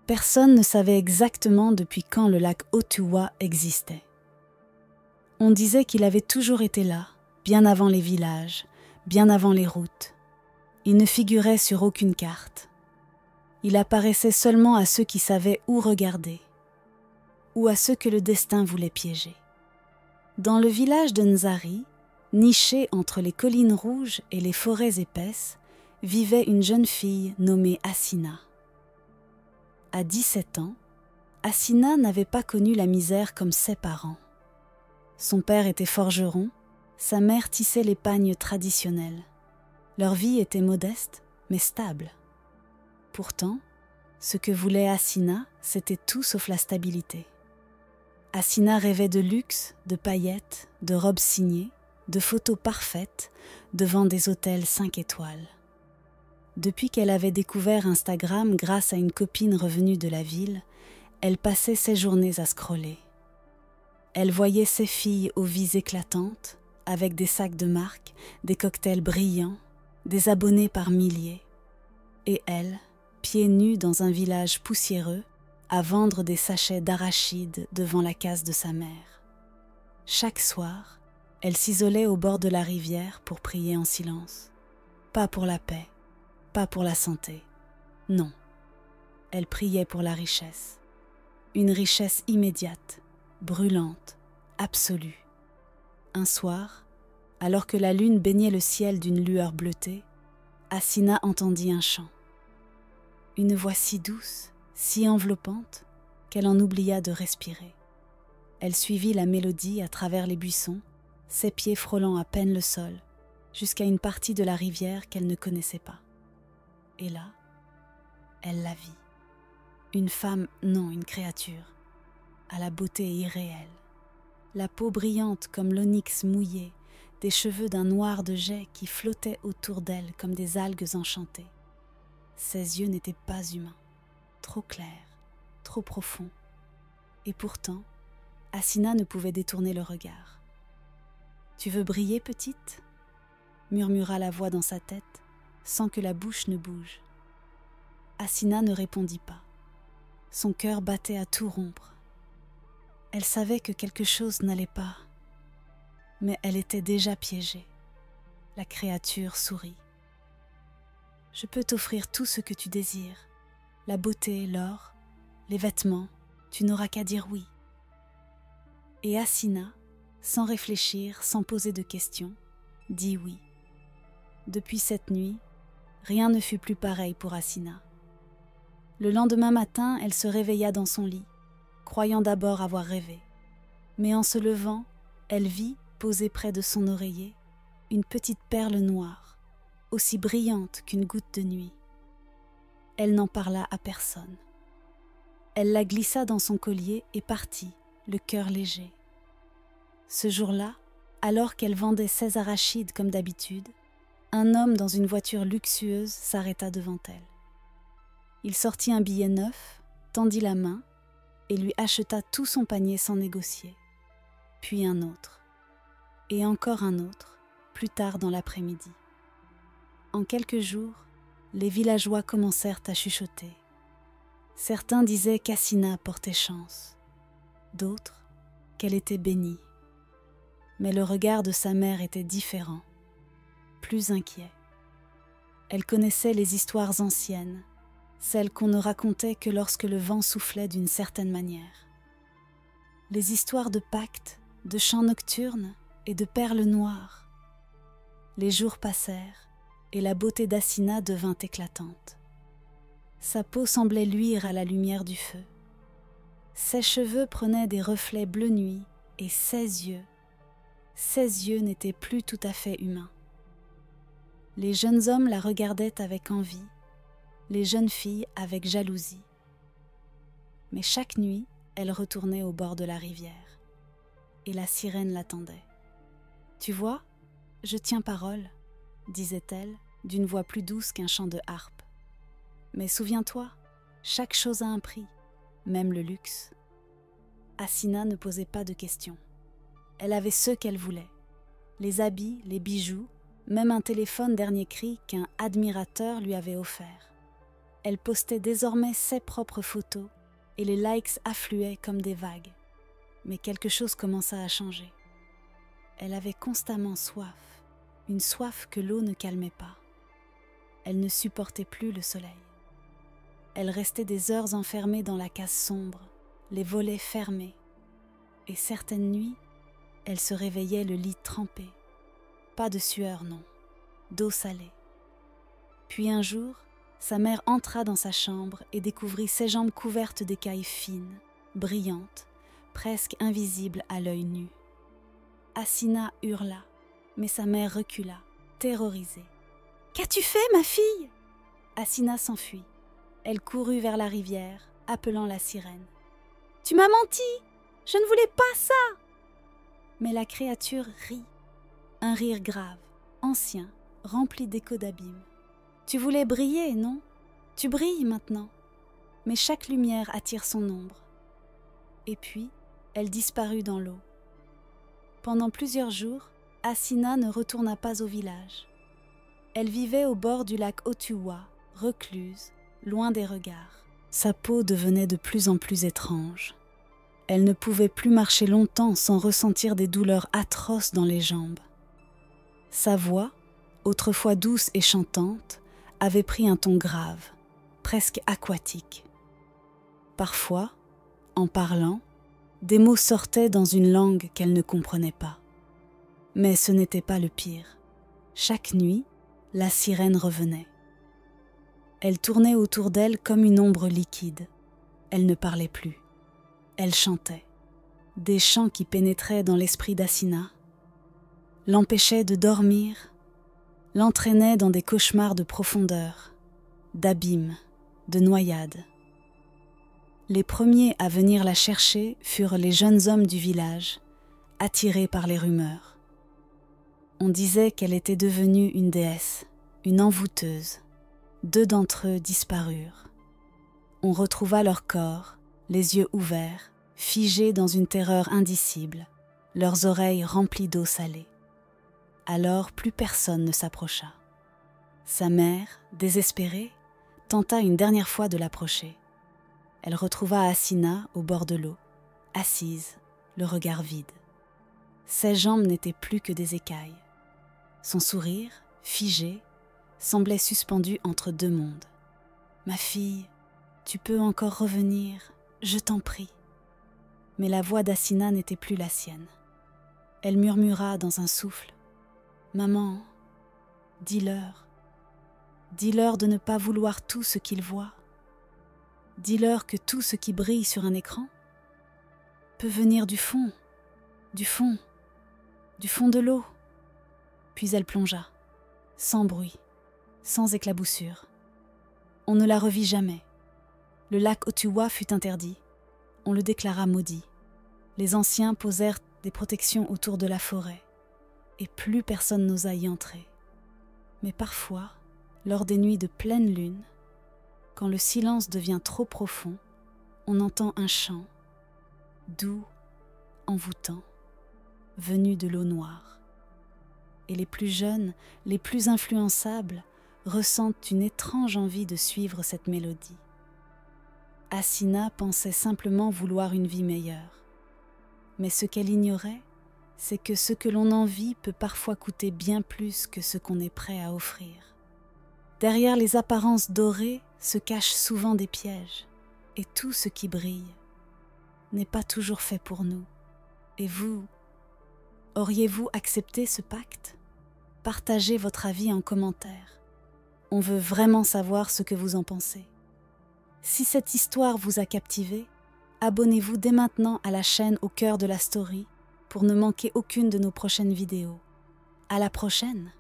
Personne ne savait exactement depuis quand le lac Otuwa existait. On disait qu'il avait toujours été là, bien avant les villages, bien avant les routes. Il ne figurait sur aucune carte. Il apparaissait seulement à ceux qui savaient où regarder, ou à ceux que le destin voulait piéger. Dans le village de Nzari, niché entre les collines rouges et les forêts épaisses, vivait une jeune fille nommée Assina. À 17 ans, Assina n'avait pas connu la misère comme ses parents. Son père était forgeron, sa mère tissait les pagnes traditionnels. Leur vie était modeste, mais stable. Pourtant, ce que voulait Assina, c'était tout sauf la stabilité. Assina rêvait de luxe, de paillettes, de robes signées, de photos parfaites devant des hôtels 5 étoiles. Depuis qu'elle avait découvert Instagram grâce à une copine revenue de la ville, elle passait ses journées à scroller. Elle voyait ses filles aux vies éclatantes, avec des sacs de marque, des cocktails brillants, des abonnés par milliers. Et elle, pieds nus dans un village poussiéreux, à vendre des sachets d'arachides devant la case de sa mère. Chaque soir, elle s'isolait au bord de la rivière pour prier en silence. Pas pour la paix, pas pour la santé. Non, elle priait pour la richesse. Une richesse immédiate, brûlante, absolue. Un soir, alors que la lune baignait le ciel d'une lueur bleutée, Assina entendit un chant. Une voix si douce, si enveloppante, qu'elle en oublia de respirer. Elle suivit la mélodie à travers les buissons, ses pieds frôlant à peine le sol, jusqu'à une partie de la rivière qu'elle ne connaissait pas. Et là, elle la vit. Une femme, non, une créature, à la beauté irréelle. La peau brillante comme l'onyx mouillé, des cheveux d'un noir de jais qui flottaient autour d'elle comme des algues enchantées. Ses yeux n'étaient pas humains, trop clairs, trop profonds. Et pourtant, Assina ne pouvait détourner le regard. « Tu veux briller, petite ?» murmura la voix dans sa tête, sans que la bouche ne bouge. Assina ne répondit pas. Son cœur battait à tout rompre. Elle savait que quelque chose n'allait pas, mais elle était déjà piégée. La créature sourit. « Je peux t'offrir tout ce que tu désires, la beauté, l'or, les vêtements, tu n'auras qu'à dire oui. » Et Assina, sans réfléchir, sans poser de questions, dit oui. Depuis cette nuit, rien ne fut plus pareil pour Assina. Le lendemain matin, elle se réveilla dans son lit, croyant d'abord avoir rêvé. Mais en se levant, elle vit, posée près de son oreiller, une petite perle noire, aussi brillante qu'une goutte de nuit. Elle n'en parla à personne. Elle la glissa dans son collier et partit, le cœur léger. Ce jour-là, alors qu'elle vendait ses arachides comme d'habitude, un homme dans une voiture luxueuse s'arrêta devant elle. Il sortit un billet neuf, tendit la main et lui acheta tout son panier sans négocier. Puis un autre. Et encore un autre, plus tard dans l'après-midi. En quelques jours, les villageois commencèrent à chuchoter. Certains disaient qu'Assina portait chance, d'autres qu'elle était bénie. Mais le regard de sa mère était différent, plus inquiet. Elle connaissait les histoires anciennes, celles qu'on ne racontait que lorsque le vent soufflait d'une certaine manière. Les histoires de pactes, de chants nocturnes et de perles noires. Les jours passèrent et la beauté d'Assina devint éclatante. Sa peau semblait luire à la lumière du feu. Ses cheveux prenaient des reflets bleu nuit et ses yeux n'étaient plus tout à fait humains. Les jeunes hommes la regardaient avec envie, les jeunes filles avec jalousie. Mais chaque nuit, elle retournait au bord de la rivière, et la sirène l'attendait. « Tu vois, je tiens parole, » disait-elle, d'une voix plus douce qu'un chant de harpe. « Mais souviens-toi, chaque chose a un prix, même le luxe. » Assina ne posait pas de questions. Elle avait ce qu'elle voulait, les habits, les bijoux, même un téléphone dernier cri qu'un admirateur lui avait offert. Elle postait désormais ses propres photos et les likes affluaient comme des vagues. Mais quelque chose commença à changer. Elle avait constamment soif, une soif que l'eau ne calmait pas. Elle ne supportait plus le soleil. Elle restait des heures enfermée dans la case sombre, les volets fermés. Et certaines nuits, elle se réveillait le lit trempé. Pas de sueur, non, d'eau salée. Puis un jour, sa mère entra dans sa chambre et découvrit ses jambes couvertes d'écailles fines, brillantes, presque invisibles à l'œil nu. Hassina hurla, mais sa mère recula, terrorisée. « Qu'as-tu fait, ma fille ?» Hassina s'enfuit. Elle courut vers la rivière, appelant la sirène. « Tu m'as menti! Je ne voulais pas ça !» Mais la créature rit, un rire grave, ancien, rempli d'échos d'abîme. « Tu voulais briller, non? Tu brilles maintenant. Mais chaque lumière attire son ombre. » Et puis, elle disparut dans l'eau. Pendant plusieurs jours, Hassina ne retourna pas au village. Elle vivait au bord du lac Otuwa, recluse, loin des regards. Sa peau devenait de plus en plus étrange. Elle ne pouvait plus marcher longtemps sans ressentir des douleurs atroces dans les jambes. Sa voix, autrefois douce et chantante, avait pris un ton grave, presque aquatique. Parfois, en parlant, des mots sortaient dans une langue qu'elle ne comprenait pas. Mais ce n'était pas le pire. Chaque nuit, la sirène revenait. Elle tournait autour d'elle comme une ombre liquide. Elle ne parlait plus. Elle chantait. Des chants qui pénétraient dans l'esprit d'Hassina, l'empêchaient de dormir, l'entraînaient dans des cauchemars de profondeur, d'abîmes, de noyades. Les premiers à venir la chercher furent les jeunes hommes du village, attirés par les rumeurs. On disait qu'elle était devenue une déesse, une envoûteuse. 2 d'entre eux disparurent. On retrouva leur corps, les yeux ouverts, figés dans une terreur indicible, leurs oreilles remplies d'eau salée. Alors plus personne ne s'approcha. Sa mère, désespérée, tenta une dernière fois de l'approcher. Elle retrouva Hassina au bord de l'eau, assise, le regard vide. Ses jambes n'étaient plus que des écailles. Son sourire, figé, semblait suspendu entre 2 mondes. « Ma fille, tu peux encore revenir, je t'en prie. » Mais la voix d'Hassina n'était plus la sienne. Elle murmura dans un souffle. « Maman, dis-leur. Dis-leur de ne pas vouloir tout ce qu'ils voient. Dis-leur que tout ce qui brille sur un écran peut venir du fond de l'eau. » Puis elle plongea, sans bruit, sans éclaboussure. On ne la revit jamais. Le lac Otuwa fut interdit. On le déclara maudit. Les anciens posèrent des protections autour de la forêt, et plus personne n'osa y entrer. Mais parfois, lors des nuits de pleine lune, quand le silence devient trop profond, on entend un chant, doux, envoûtant, venu de l'eau noire. Et les plus jeunes, les plus influençables, ressentent une étrange envie de suivre cette mélodie. Hassina pensait simplement vouloir une vie meilleure. Mais ce qu'elle ignorait, c'est que ce que l'on envie peut parfois coûter bien plus que ce qu'on est prêt à offrir. Derrière les apparences dorées se cachent souvent des pièges, et tout ce qui brille n'est pas toujours fait pour nous. Et vous, auriez-vous accepté ce pacte ? Partagez votre avis en commentaire. On veut vraiment savoir ce que vous en pensez. Si cette histoire vous a captivé, abonnez-vous dès maintenant à la chaîne Au cœur de la story pour ne manquer aucune de nos prochaines vidéos. À la prochaine!